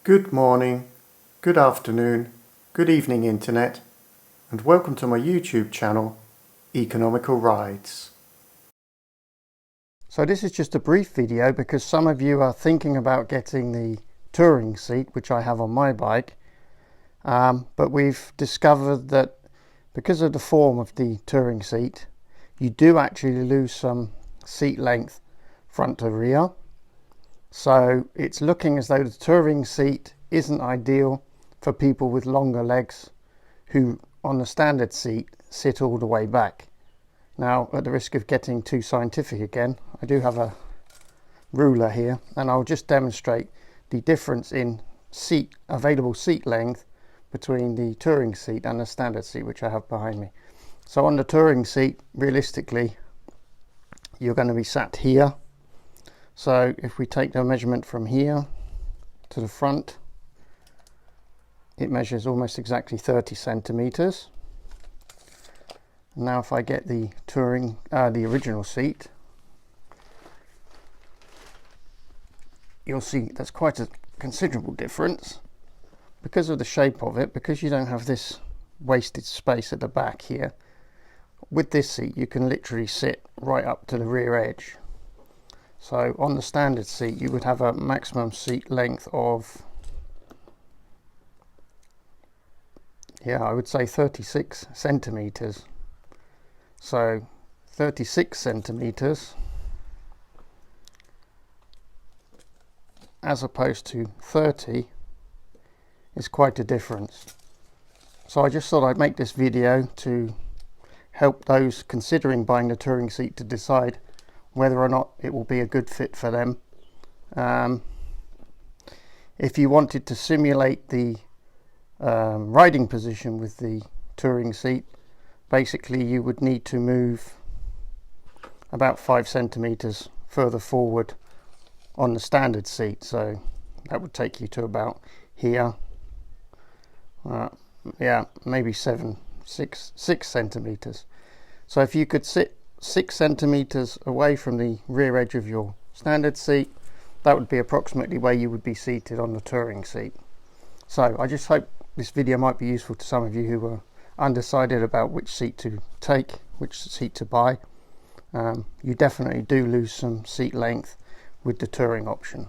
Good morning, good afternoon, good evening Internet, and welcome to my YouTube channel, Economical Rides. So this is just a brief video because some of you are thinking about getting the touring seat, which I have on my bike, but we've discovered that because of the form of the touring seat, you do actually lose some seat length front to rear. So it's looking as though the touring seat isn't ideal for people with longer legs who on the standard seat sit all the way back. Now, at the risk of getting too scientific again, I do have a ruler here and I'll just demonstrate the difference in available seat length between the touring seat and the standard seat, which I have behind me. So on the touring seat, realistically, you're going to be sat here. So if we take the measurement from here to the front, it measures almost exactly 30 centimeters. Now if I get the original seat, you'll see there's quite a considerable difference because of the shape of it, because you don't have this wasted space at the back here. With this seat you can literally sit right up to the rear edge. So on the standard seat you would have a maximum seat length of, I would say 36 centimeters. So 36 centimeters as opposed to 30 is quite a difference. So I just thought I'd make this video to help those considering buying the touring seat to decide whether or not it will be a good fit for them. If you wanted to simulate the riding position with the touring seat, basically you would need to move about 5 centimeters further forward on the standard seat. So that would take you to about here. Maybe 6 centimeters. So if you could sit 6 centimeters away from the rear edge of your standard seat, that would be approximately where you would be seated on the touring seat. So I just hope this video might be useful to some of you who are undecided about which seat to take, which seat to buy. You definitely do lose some seat length with the touring option.